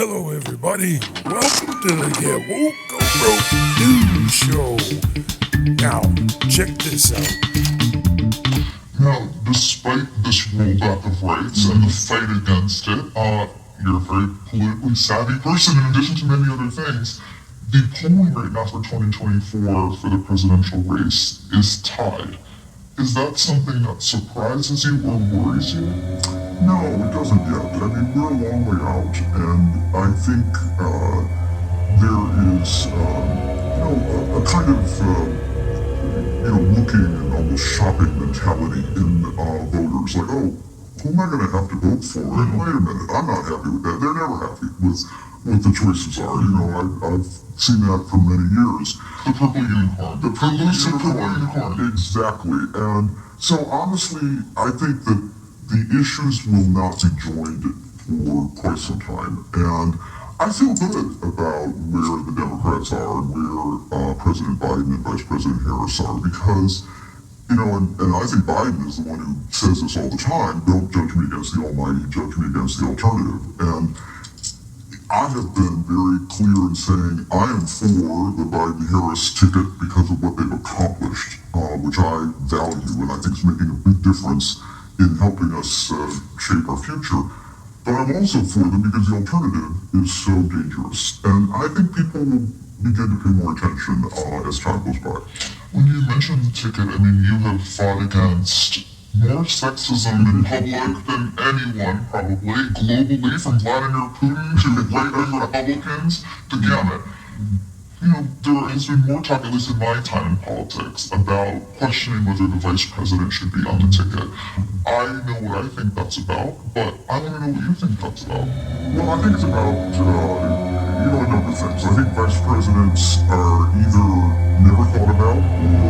Hello, everybody. Welcome to the Get Woke or Broke News Show. Now, check this out. Now, despite this rollback of rights and the fight against it, you're a very politically savvy person in addition to many other things. The polling right now for 2024 for the presidential race is tied. Is that something that surprises you or worries you? No, it doesn't yet. I mean, we're a long way out, and I think there is, a kind of, looking and almost shopping mentality in voters. Like, oh, who am I going to have to vote for? And wait a minute, I'm not happy with that. They're never happy with what the choices are. I've seen that for many years. The purple unicorn. The elusive purple unicorn. Exactly. And so honestly, I think that the issues will not be joined for quite some time. And I feel good about where the Democrats are and where President Biden and Vice President Harris are because, and I think Biden is the one who says this all the time, don't judge me against the almighty, judge me against the alternative. And I have been very clear in saying I am for the Biden-Harris ticket because of what they've accomplished, which I value and I think is making a big difference in helping us shape our future. But I'm also for them because the alternative is so dangerous. And I think people will begin to pay more attention as time goes by. When you mentioned the ticket, I mean, you have fought against more sexism in public than anyone, probably, globally, from Vladimir Putin to right-wing Republicans, the gamut. There has been more talk, at least in my time in politics, about questioning whether the vice president should be on the ticket. I know what I think that's about, but I want to know what you think that's about. Well, I think it's about, a number of things. I think vice presidents are either never thought about or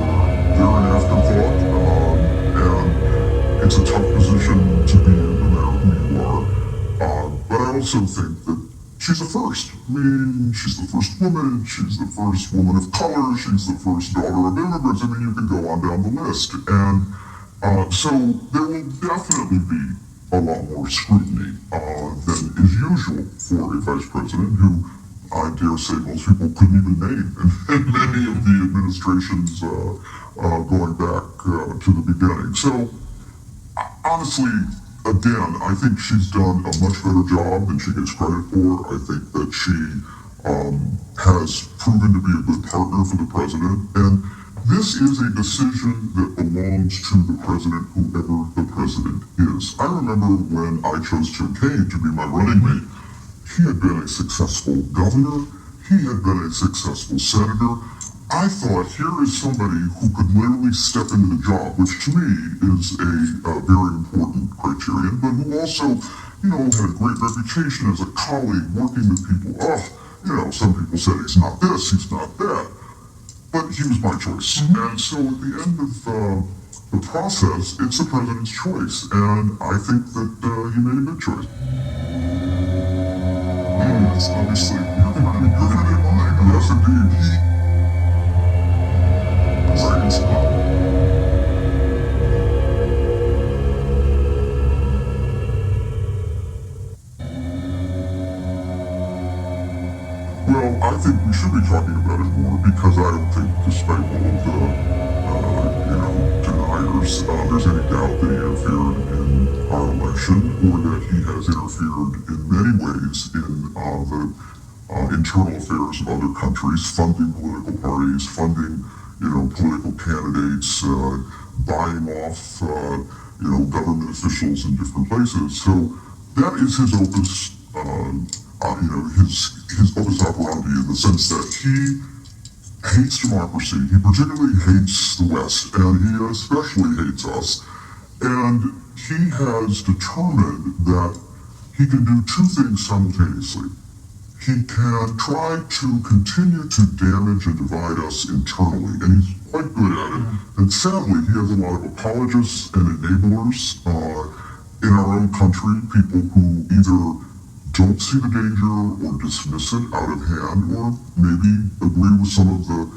they're an afterthought, and it's a tough position to be in no matter who you are. But I also think that she's the first. I mean, she's the first woman, she's the first woman of color, she's the first daughter of immigrants. I mean, you can go on down the list. And so there will definitely be a lot more scrutiny than is usual for a vice president who I dare say most people couldn't even name in many of the administrations going back to the beginning. So honestly, again, I think she's done a much better job than she gets credit for. I think that she has proven to be a good partner for the president. And this is a decision that belongs to the president, whoever the president is. I remember when I chose Tim Kaine to be my running mate. He had been a successful governor. He had been a successful senator. I thought, here is somebody who could literally step into the job, which to me is a very important criterion, but who also, had a great reputation as a colleague, working with people. Some people said he's not this, he's not that, but he was my choice. And so at the end of the process, it's the president's choice, and I think that he made a good choice. Yes, obviously, you're going to be mine. Yes, indeed. Well, I think we should be talking about it more because I don't think, despite all of the, deniers, there's any doubt that he interfered in our election or that he has interfered in many ways in the internal affairs of other countries, funding political parties, funding political candidates, buying off, government officials in different places. So that is his opus, his opus operandi in the sense that he hates democracy. He particularly hates the West, and he especially hates us. And he has determined that he can do two things simultaneously. He can try to continue to damage and divide us internally, and he's quite good at it. And sadly, he has a lot of apologists and enablers in our own country, people who either don't see the danger or dismiss it out of hand, or maybe agree with some of the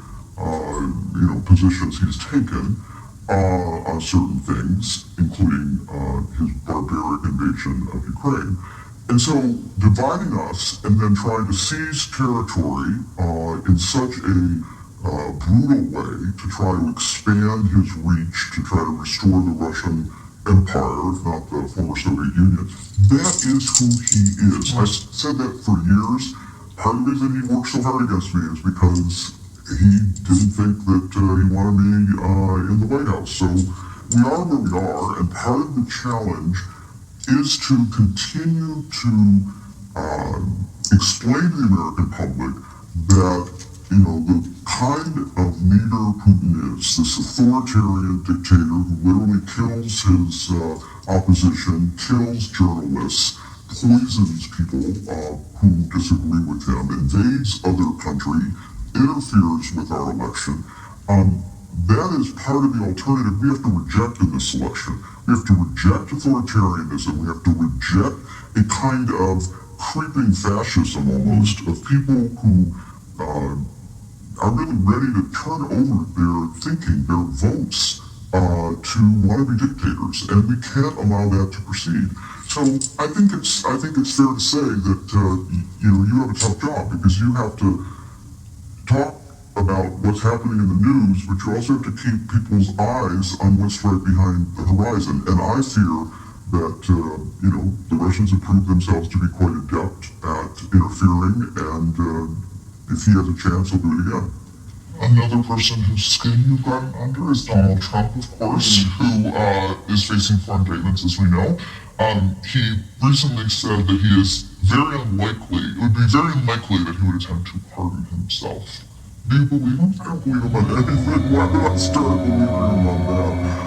positions he's taken on certain things, including his barbaric invasion of Ukraine. And so dividing us and then trying to seize territory in such a brutal way to try to expand his reach, to try to restore the Russian Empire, if not the former Soviet Union, that is who he is. I said that for years. Part of the reason he worked so hard against me is because he didn't think that he wanted me in the White House. So we are where we are, and part of the challenge is to continue to explain to the American public that, the kind of leader Putin is, this authoritarian dictator who literally kills his opposition, kills journalists, poisons people who disagree with him, invades other country, interferes with our election. That is part of the alternative we have to reject in this election. We have to reject authoritarianism. We have to reject a kind of creeping fascism almost of people who are really ready to turn over their thinking, their votes to want to be dictators, and we can't allow that to proceed. So I think it's fair to say that you have a tough job because you have to talk about what's happening in the news, but you also have to keep people's eyes on what's right behind the horizon. And I fear that the Russians have proved themselves to be quite adept at interfering, and if he has a chance, he'll do it again. Another person whose skin you've gotten under is Donald Trump, of course, who is facing 4 indictments, as we know. He recently said that it would be very unlikely that he would attempt to pardon himself. Do you believe him? I don't believe him on anything. Why did I start believing him on that?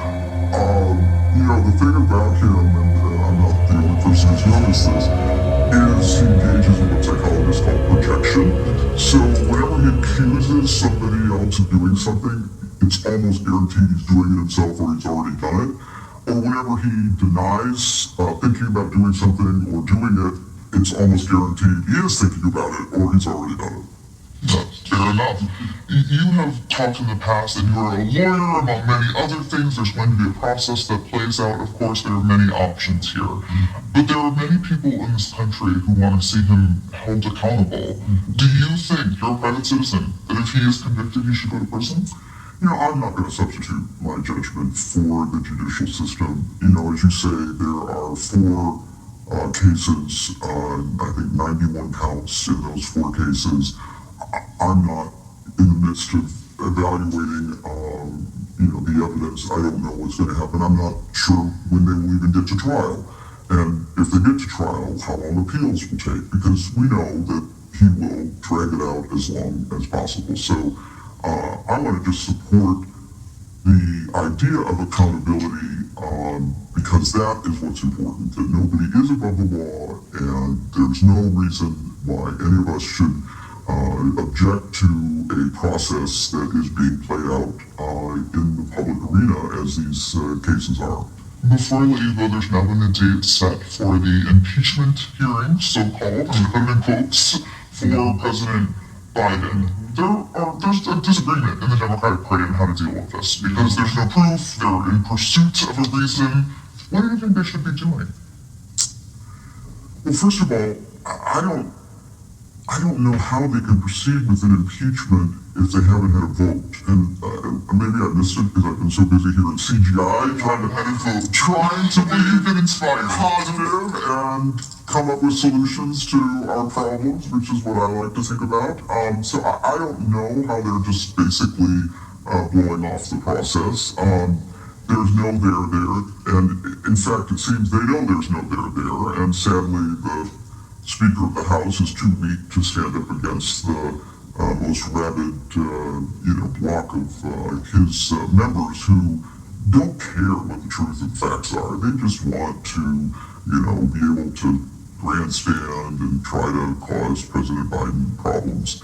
The thing about him, and I'm not the only person who's noticed this, is he engages in what psychologists call projection. So whenever he accuses somebody else of doing something, it's almost guaranteed he's doing it himself or he's already done it. Or whenever he denies thinking about doing something or doing it, it's almost guaranteed he is thinking about it or he's already done it. Fair enough. You have talked in the past, and you're a lawyer, among many other things. There's going to be a process that plays out. Of course, there are many options here. But there are many people in this country who want to see him held accountable. Do you think, you're a private citizen, that if he is convicted, he should go to prison? I'm not going to substitute my judgment for the judicial system. As you say, there are 4 cases, I think 91 counts in those 4 cases. I'm not in the midst of evaluating, the evidence. I don't know what's going to happen. I'm not sure when they will even get to trial. And if they get to trial, how long appeals will take, because we know that he will drag it out as long as possible. So I want to just support the idea of accountability because that is what's important, that nobody is above the law, and there's no reason why any of us should object to a process that is being played out in the public arena as these cases are. Before I let you go, there's now been a date set for the impeachment hearing, so-called, and put in quotes, for President Biden. There's a disagreement in the Democratic Party on how to deal with this, because there's no proof, they're in pursuit of a reason. What do you think they should be doing? Well, first of all, I don't know how they can proceed with an impeachment if they haven't had a vote. And maybe I missed it because I've been so busy here at CGI trying to be inspired, positive and come up with solutions to our problems, which is what I like to think about. So I don't know how they're just basically blowing off the process. There's no there, and in fact, it seems they know there's no there, and sadly, the Speaker of the House is too weak to stand up against the most rabid, block of his members who don't care what the truth and facts are. They just want to, be able to grandstand and try to cause President Biden problems.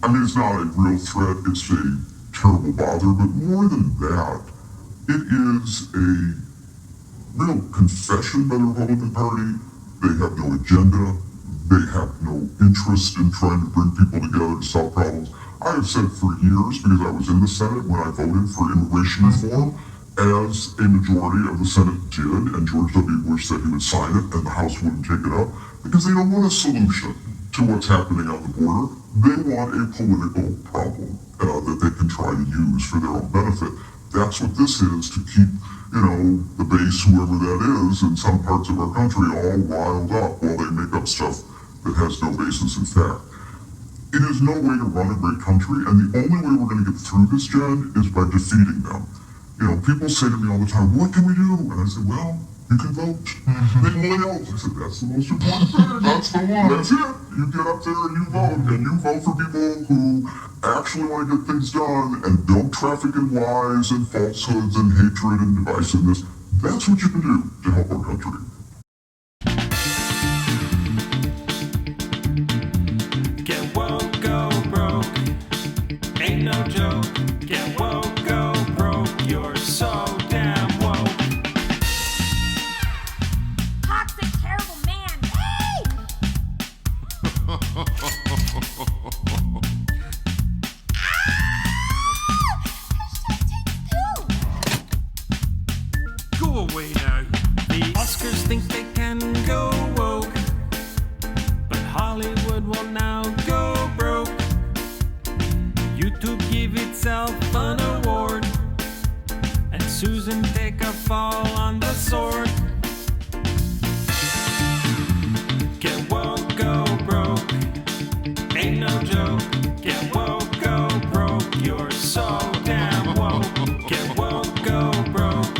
I mean, it's not a real threat. It's a terrible bother, but more than that, it is a real confession by the Republican Party. They have no agenda. They have no interest in trying to bring people together to solve problems. I have said for years, because I was in the Senate when I voted for immigration reform, as a majority of the Senate did, and George W. Bush said he would sign it and the House wouldn't take it up, because they don't want a solution to what's happening on the border. They want a political problem that they can try to use for their own benefit. That's what this is, to keep, the base, whoever that is, in some parts of our country all riled up while they make up stuff that has no basis in fact. It is no way to run a great country, and the only way we're going to get through this, Jen, is by defeating them. People say to me all the time, what can we do? And I say, well, you can vote. They will. I said, that's the most important thing. That's the one. That's it. You get up there and you vote for people who actually want to get things done and don't traffic in lies and falsehoods and hatred and divisiveness. That's what you can do to help our country. Get woke, go broke. Ain't no joke. Get woke, go broke. You're so damn woke. Toxic, terrible man. Hey! Go away now. The Oscars think they can go woke, but Hollywood will now go broke. YouTube give itself an award, and Susan take a fall on the sword. Get woke, go broke. Ain't no joke. Get woke, go broke. You're so damn woke. Get woke, go broke.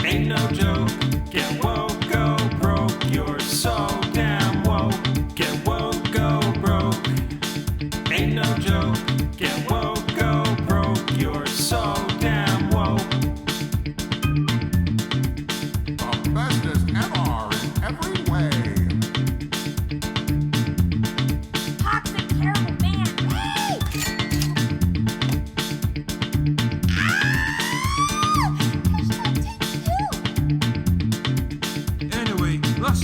Ain't no joke. Get woke, go broke. You're so damn woke. Get woke, go broke. Ain't no joke. Get woke, go broke. You're so damn woke. The bestest ever in every way. Toxic, terrible man. Hey! Anyway, let's